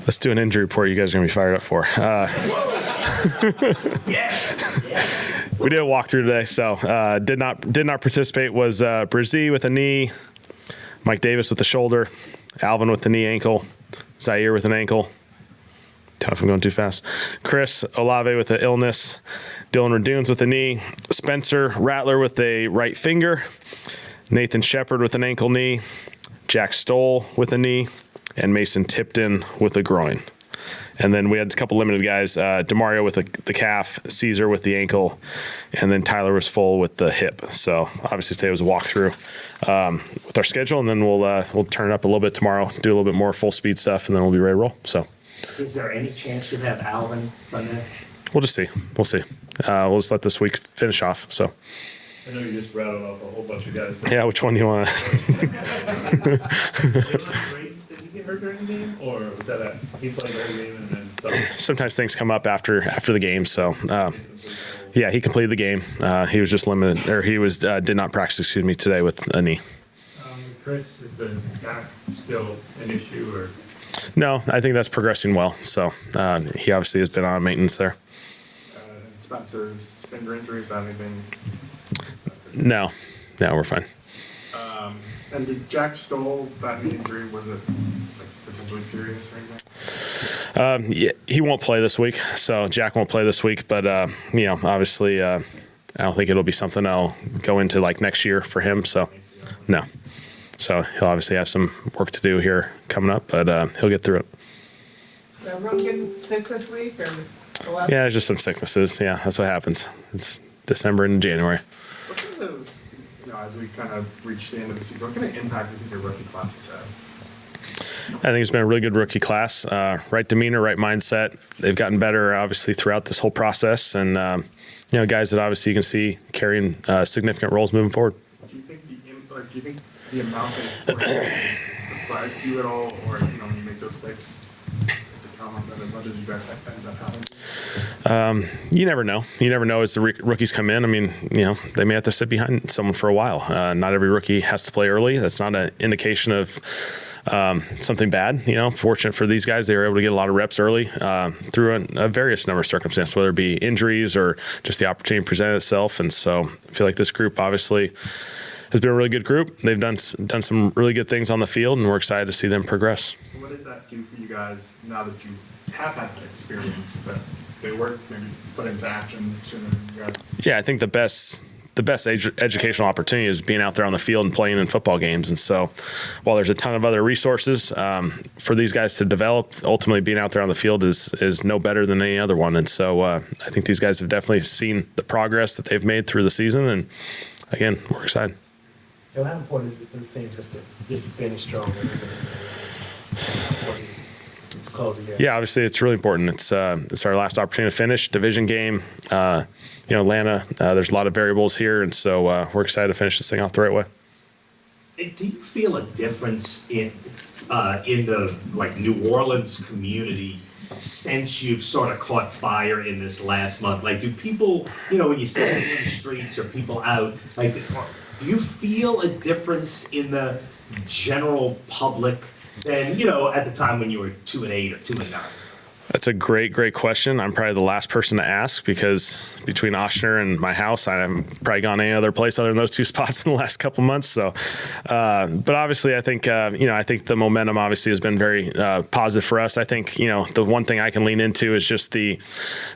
Let's do an injury report you guys are going to be fired up for. We did a walkthrough today, so did not participate was Brzee with a knee, Mike Davis with the shoulder, Alvin with the knee ankle, Zaire with an ankle. Tell me if I'm going too fast. Chris Olave with the illness, Dylan Radunes with a knee, Spencer Rattler with a right finger, Nathan Shepard with an ankle knee, Jack Stoll with a knee, and Mason Tipton with a groin. And then we had a couple limited guys, DeMario with the calf, Caesar with the ankle, and then Tyler was full with the hip. So obviously today was a walkthrough with our schedule, and then we'll turn it up a little bit tomorrow, do a little bit more full speed stuff, and then we'll be ready to roll. So, is there any chance you'll have Alvin Sunday? We'll just see. We'll see. We'll just let this week finish off. So. I know you just rattled off a whole bunch of guys. Yeah, which one do you want? Did he get hurt during the game, or was that he played every game and then sometimes things come up after the game. So, yeah, he completed the game. He was just limited, or he was did not practice. Excuse me, today with a knee. Chris, is the back still an issue, or? No, I think that's progressing well. So he obviously has been on maintenance there. Spencer's finger injuries, that anything? No, we're fine. And did Jack Stoll, that injury, was it potentially serious or anything? Yeah, he won't play this week. So Jack won't play this week, but obviously, I don't think it'll be something I'll go into like next year for him. So no. So he'll obviously have some work to do here coming up, but he'll get through it. Everyone getting sick this week, or? Yeah, there's just some sicknesses. Yeah, that's what happens. It's December and January. What kind of, as we kind of reach the end of the season, what kind of impact do you think your rookie class has had? I think it's been a really good rookie class. Right demeanor, right mindset. They've gotten better, obviously, throughout this whole process. And, guys that obviously you can see carrying significant roles moving forward. Do you think the amount of surprised you at all, or, when you make those picks? As much as you guys end up having? You never know. You never know as the rookies come in. I mean, they may have to sit behind someone for a while. Not every rookie has to play early. That's not an indication of something bad. Fortunate for these guys, they were able to get a lot of reps early through a various number of circumstances, whether it be injuries or just the opportunity presented itself. And so I feel like this group obviously has been a really good group. They've done some really good things on the field, and we're excited to see them progress. What does that do for you guys now that you have had that experience, that they were maybe put into action sooner than you guys? Yeah, I think the best educational opportunity is being out there on the field and playing in football games. And so while there's a ton of other resources for these guys to develop, ultimately being out there on the field is no better than any other one. And so I think these guys have definitely seen the progress that they've made through the season. And again, we're excited. How important is it for this team just to finish strong? Yeah, obviously it's really important. It's our last opportunity to finish division game. Atlanta. There's a lot of variables here, and so we're excited to finish this thing off the right way. Do you feel a difference in the New Orleans community since you've sort of caught fire in this last month? Do people, when you see people in the streets or people out, do you feel a difference in the general public than, at the time when you were 2-8 or 2-9? That's a great question. I'm probably the last person to ask because between Ochsner and my house, I haven't probably gone any other place other than those two spots in the last couple months. So, but obviously, I think I think the momentum obviously has been very positive for us. I think the one thing I can lean into is just the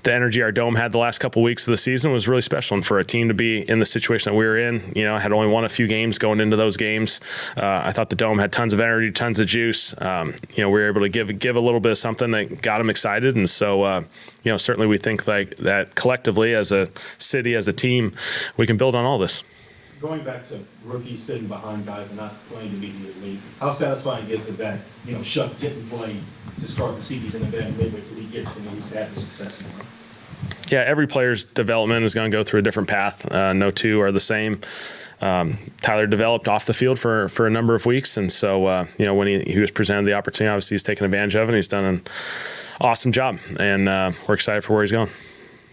energy our dome had the last couple weeks of the season was really special, and for a team to be in the situation that we were in, had only won a few games going into those games. I thought the dome had tons of energy, tons of juice. We were able to give a little bit of something that got them excited. And so, certainly we think like that collectively as a city, as a team, we can build on all this. Going back to rookies sitting behind guys and not playing immediately, how satisfying is it that, Shough didn't play to start the season and then midway through he gets and he's had the success in it? Yeah, every player's development is going to go through a different path. No two are the same. Tyler developed off the field for a number of weeks. And so, when he was presented the opportunity, obviously he's taken advantage of it, and he's done an awesome job, and we're excited for where he's going.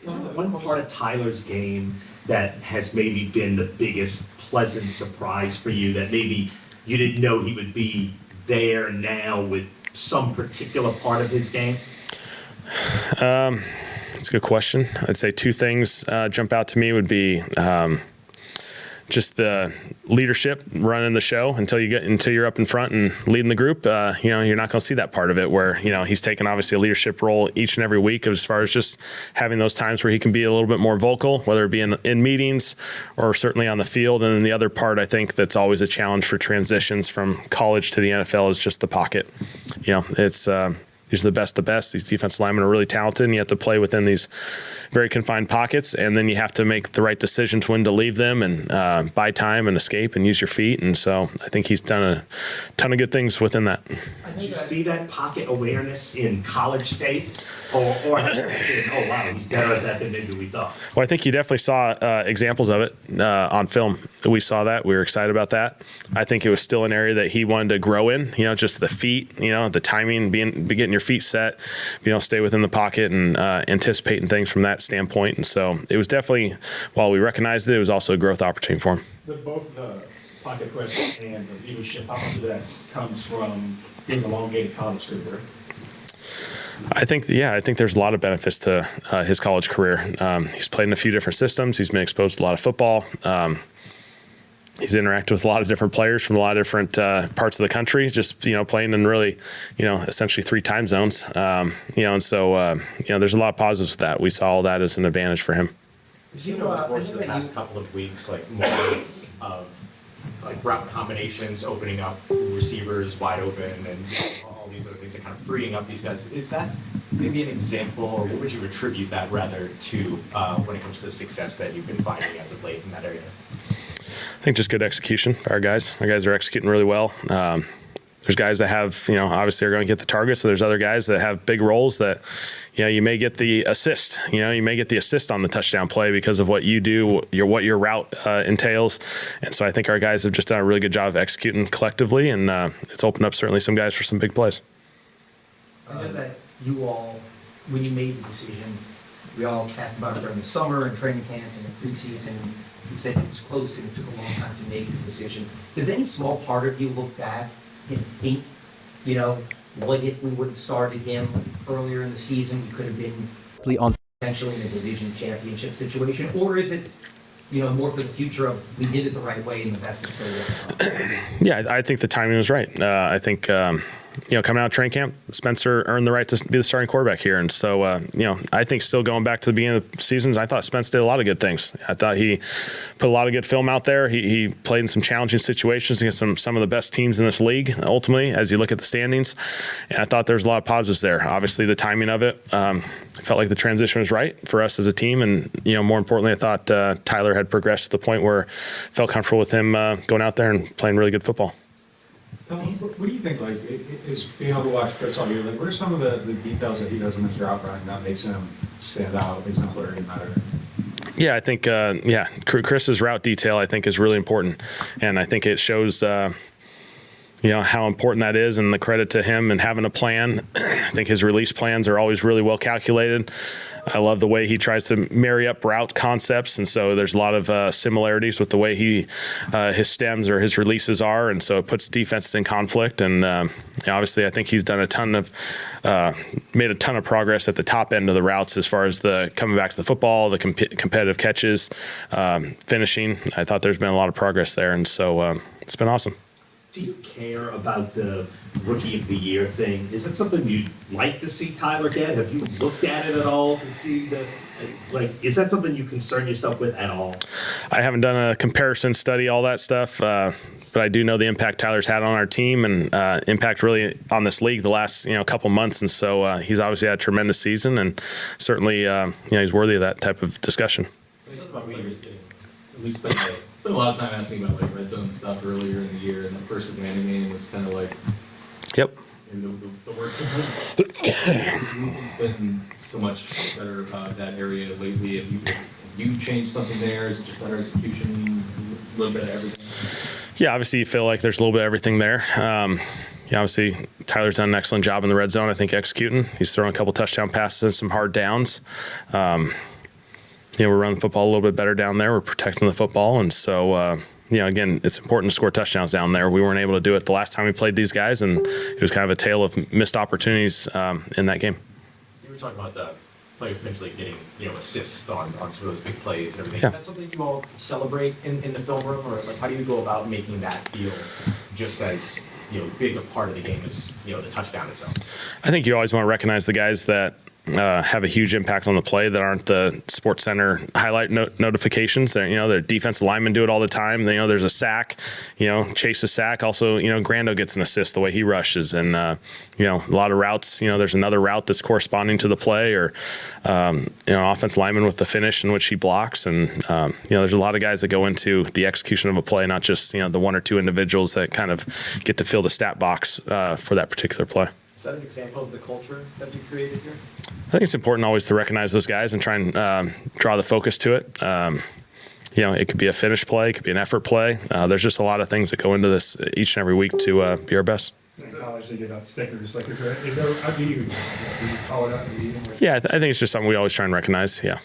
One part of Tyler's game that has maybe been the biggest pleasant surprise for you, that maybe you didn't know he would be there now with some particular part of his game? That's a good question. I'd say two things jump out to me would be just the leadership, running the show until you're up in front and leading the group. You're not going to see that part of it where he's taken obviously a leadership role each and every week as far as just having those times where he can be a little bit more vocal, whether it be in meetings or certainly on the field. And then the other part I think that's always a challenge for transitions from college to the NFL is just the pocket. It's these are the best. These defensive linemen are really talented, and you have to play within these very confined pockets, and then you have to make the right decisions when to leave them and buy time and escape and use your feet. And so I think he's done a ton of good things within that. Did you see that pocket awareness in College State? Or has it been, oh, wow, he's better at that than maybe we thought? Well, I think you definitely saw examples of it on film. We saw that. We were excited about that. I think it was still an area that he wanted to grow in, just the feet, the timing, getting your feet set, stay within the pocket and anticipating things from that standpoint. And so it was definitely, while we recognized it, it was also a growth opportunity for him. Both the pocket presence and the leadership, how much of that comes from his elongated college career? I think there's a lot of benefits to his college career. He's played in a few different systems. He's been exposed to a lot of football. He's interacted with a lot of different players from a lot of different parts of the country, just, playing in really, essentially 3 time zones. And so, there's a lot of positives with that. We saw all that as an advantage for him. We've seen over the course of the past couple of weeks, more of route combinations, opening up receivers wide open, and all these other things, and kind of freeing up these guys. Is that maybe an example, or what would you attribute that rather to when it comes to the success that you've been finding as of late in that area? I think just good execution by our guys. Our guys are executing really well. There's guys that have, obviously are going to get the targets. So there's other guys that have big roles that, you may get the assist. You may get the assist on the touchdown play because of what you do, what your route entails. And so I think our guys have just done a really good job of executing collectively, and it's opened up certainly some guys for some big plays. I know that you all, when you made the decision, we all cast about it during the summer and training camp and the preseason. You said it was close and it took a long time to make the decision. Does any small part of you look back and think, what if we would have started him earlier in the season? We could have been on potentially in a division championship situation, or is it, more for the future of we did it the right way and the best is still yet? Yeah, I think the timing was right. I think coming out of training camp, Spencer earned the right to be the starting quarterback here. And so, I think still going back to the beginning of the season, I thought Spence did a lot of good things. I thought he put a lot of good film out there. He played in some challenging situations against some of the best teams in this league, ultimately, as you look at the standings. And I thought there's a lot of positives there. Obviously, the timing of it, I felt like the transition was right for us as a team. And, more importantly, I thought Tyler had progressed to the point where I felt comfortable with him going out there and playing really good football. What do you think, is being able to watch Chris all year, what are some of the details that he does in his route running that makes him stand out, makes him play any better? Yeah, I think, Chris's route detail, I think, is really important. And I think it shows, how important that is, and the credit to him and having a plan. I think his release plans are always really well calculated. I love the way he tries to marry up route concepts, and so there's a lot of similarities with the way his stems or his releases are, and so it puts defenses in conflict. And obviously, I think he's done made a ton of progress at the top end of the routes as far as the coming back to the football, the competitive catches, finishing. I thought there's been a lot of progress there, and so it's been awesome. Do you care about the Rookie of the Year thing? Is that something you'd like to see Tyler get? Have you looked at it at all to see is that something you concern yourself with at all? I haven't done a comparison study, all that stuff, but I do know the impact Tyler's had on our team and impact really on this league the last couple months, and so he's obviously had a tremendous season, and certainly he's worthy of that type of discussion. We spent a lot of time asking about red zone stuff earlier in the year, and the first Atlanta game was kind of Yep. The worst of it. It's been so much better about that area lately. Have you changed something there? Is it just better execution, a little bit of everything? Yeah, obviously you feel like there's a little bit of everything there. Obviously Tyler's done an excellent job in the red zone, I think, executing. He's thrown a couple touchdown passes and some hard downs. We're running the football a little bit better down there. We're protecting the football. And so, again, it's important to score touchdowns down there. We weren't able to do it the last time we played these guys, and it was kind of a tale of missed opportunities in that game. You were talking about the players potentially getting, assists on some of those big plays and everything. Yeah. Is that something you all celebrate in the film room, or like how do you go about making that feel just as big a part of the game as the touchdown itself? I think you always want to recognize the guys that have a huge impact on the play that aren't the Sports Center highlight notifications. The defensive linemen do it all the time. There's a sack, chase a sack. Also, Grando gets an assist the way he rushes, and a lot of routes. There's another route that's corresponding to the play, or offensive lineman with the finish in which he blocks, and there's a lot of guys that go into the execution of a play, not just the one or two individuals that kind of get to fill the stat box for that particular play. Is that an example of the culture that you created here? I think it's important always to recognize those guys and try and draw the focus to it. It could be a finish play, it could be an effort play. There's just a lot of things that go into this each and every week to be our best. In college, they give out stickers. Like, is there how do you just call it out in the meeting? Yeah, I think it's just something we always try and recognize. Yeah.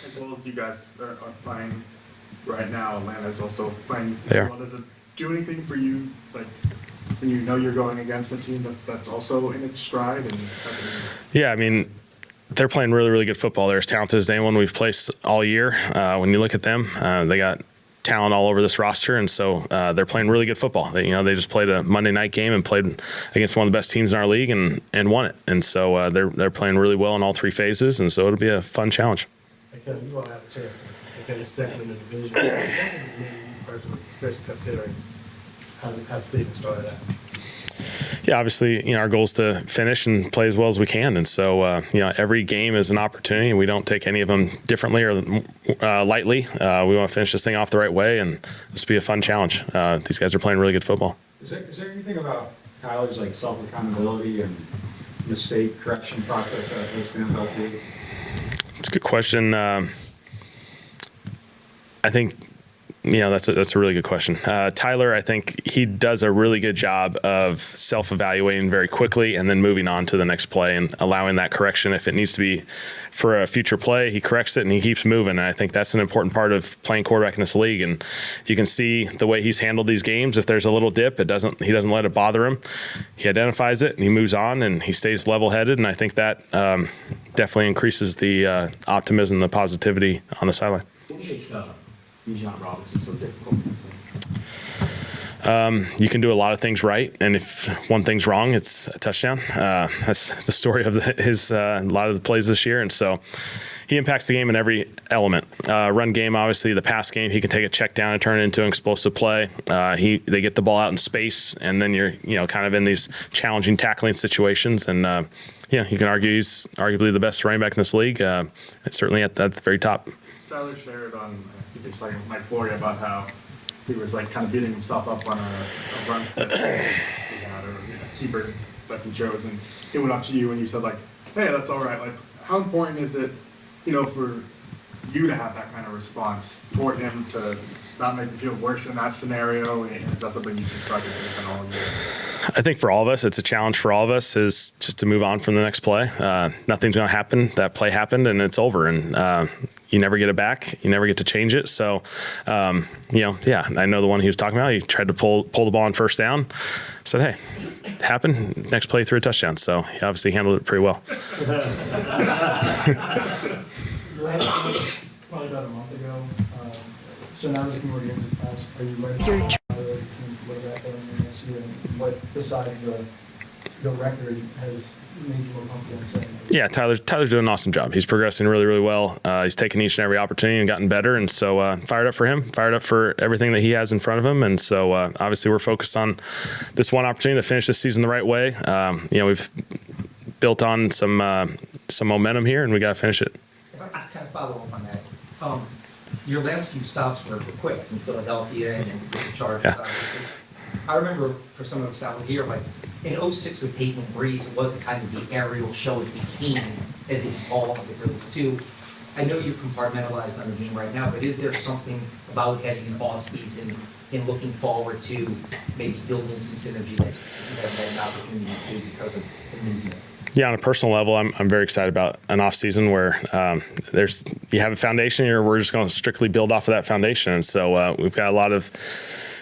As well as you guys are playing right now, Atlanta is also playing. They are. Well, does it do anything for you, like, when you're going against a team that's also in its stride? Yeah, I mean, they're playing really, really good football. They're as talented as anyone we've placed all year. When you look at them, they got talent all over this roster, and so they're playing really good football. They just played a Monday night game and played against one of the best teams in our league and won it. And so they're playing really well in all three phases, and so it'll be a fun challenge. Kellen, you all have a chance to finish second in the division. What does it mean to you personally, especially considering how the season started out? Yeah, obviously, our goal is to finish and play as well as we can, and so every game is an opportunity, and we don't take any of them differently or lightly. We want to finish this thing off the right way, and this will be a fun challenge. These guys are playing really good football. Is there anything about Tyler's self-accountability and mistake correction process that stands out to you? It's a good question. I think. That's a really good question. Tyler, I think he does a really good job of self-evaluating very quickly and then moving on to the next play and allowing that correction. If it needs to be for a future play, he corrects it and he keeps moving. And I think that's an important part of playing quarterback in this league. And you can see the way he's handled these games. If there's a little dip, he doesn't let it bother him. He identifies it and he moves on and he stays level-headed. And I think that definitely increases the optimism, the positivity on the sideline. What makes Bijan Robinson so difficult? You can do a lot of things right, and if one thing's wrong, it's a touchdown. That's the story of a lot of the plays this year, and so he impacts the game in every element. Run game, obviously, the pass game, he can take a check down and turn it into an explosive play. They get the ball out in space, and then you're kind of in these challenging tackling situations, and you can argue he's arguably the best running back in this league. It's certainly at the very top. Tyler shared on, I think it's Mike Flory, about how he was kind of beating himself up on a run that he had, or keeper that he chose, and he went up to you and you said hey, that's all right. How important is it, for you to have that kind of response toward him to not make him feel worse in that scenario? And is that something you can try to do all year? I think for all of us, it's a challenge for all of us is just to move on from the next play. Nothing's going to happen. That play happened and it's over, and you never get it back. You never get to change it. So, I know the one he was talking about. He tried to pull the ball on first down. Said, hey, it happened. Next play threw a touchdown. So he obviously handled it pretty well. Probably about a month ago. So now looking where games have passed, are you ready to quarterback going in this year? And what besides the record has made you more confident saying? Yeah, Tyler's doing an awesome job. He's progressing really, really well. He's taken each and every opportunity and gotten better. And so fired up for him, fired up for everything that he has in front of him. And so obviously we're focused on this one opportunity to finish this season the right way. We've built on some momentum here, and we got to finish it. If I kind of follow up on that, your last few stops were quick in Philadelphia and the Chargers. Yeah. Obviously. I remember for some of us out here, in 06 with Peyton and Breeze, it wasn't kind of the aerial show it became as it evolved with those two. I know you've compartmentalized on the game right now, but is there something about heading an off-season and looking forward to maybe building some synergy that you have had an opportunity to do because of the movement? Yeah, on a personal level, I'm very excited about an off season where you have a foundation here. We're just going to strictly build off of that foundation, and so we've got a lot of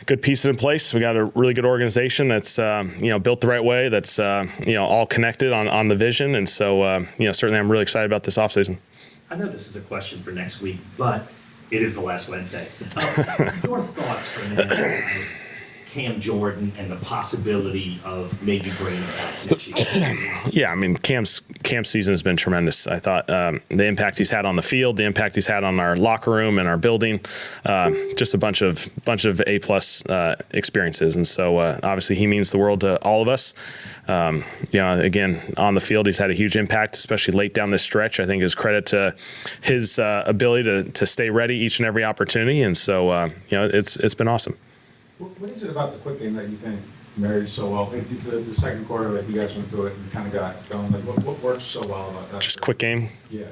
good pieces in place. We got a really good organization that's built the right way. That's all connected on the vision, and so certainly I'm really excited about this off season. I know this is a question for next week, but it is the last Wednesday. Your thoughts for now? Cam Jordan and the possibility of maybe bringing him back next year? Yeah, I mean, Cam's season has been tremendous. I thought the impact he's had on the field, the impact he's had on our locker room and our building, just a bunch of A-plus experiences. And so obviously he means the world to all of us. Again, on the field, he's had a huge impact, especially late down this stretch. I think is credit to his ability to stay ready each and every opportunity. And so, it's been awesome. What is it about the quick game that you think marries so well? The second quarter, like you guys went through it and kind of got going. Like what works so well about that? Just quick game. Yeah.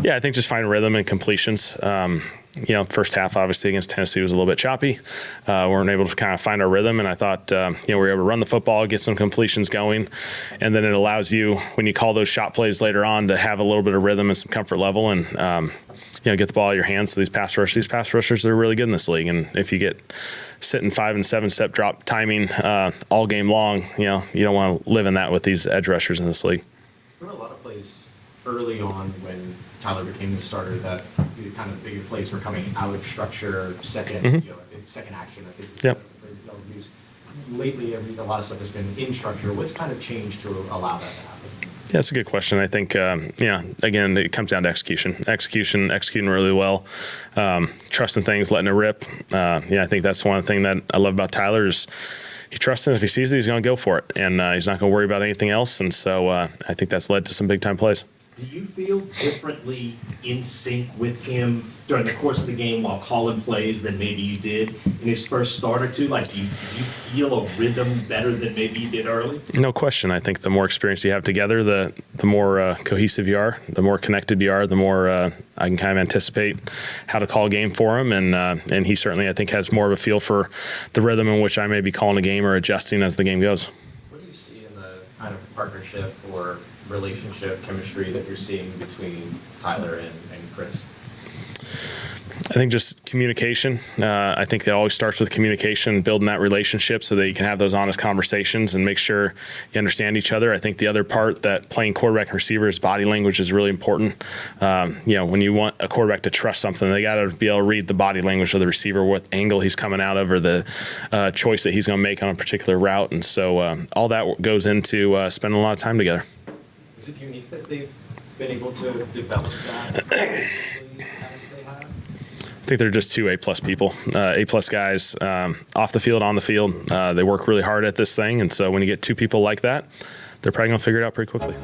Yeah, I think just finding rhythm and completions. First half obviously against Tennessee was a little bit choppy. Weren't able to kind of find our rhythm, and I thought we were able to run the football, get some completions going, and then it allows you when you call those shot plays later on to have a little bit of rhythm and some comfort level, and get the ball out of your hands. So these pass rushers, they're really good in this league, and if you get sitting 5 and 7 step drop timing all game long, you don't want to live in that with these edge rushers in this league. There were a lot of plays early on when Tyler became the starter that kind of bigger plays were coming out of structure, second action, I think is the phrase that y'all use. Lately, a lot of stuff has been in structure. What's kind of changed to allow that to happen? Yeah, that's a good question. I think, again, it comes down to executing really well, trusting things, letting it rip. I think that's one thing that I love about Tyler is he trusts it. If he sees it, he's going to go for it, and he's not going to worry about anything else. And so I think that's led to some big-time plays. Do you feel differently in sync with him during the course of the game while calling plays than maybe you did in his first start or two? Like, do you feel a rhythm better than maybe you did early? No question. I think the more experience you have together, the more cohesive you are, the more connected you are, the more I can kind of anticipate how to call a game for him. And he certainly, I think, has more of a feel for the rhythm in which I may be calling a game or adjusting as the game goes. What do you see in the kind of partnership or relationship, chemistry that you're seeing between Tyler and Chris? I think just communication. I think it always starts with communication, building that relationship so that you can have those honest conversations and make sure you understand each other. I think the other part that playing quarterback and receiver is body language is really important. When you want a quarterback to trust something, they got to be able to read the body language of the receiver, what angle he's coming out of or the choice that he's going to make on a particular route. And so all that goes into spending a lot of time together. Is it unique that they've been able to develop that as they have? I think they're just two A-plus people, A-plus guys, off the field, on the field. They work really hard at this thing, and so when you get two people like that, they're probably going to figure it out pretty quickly.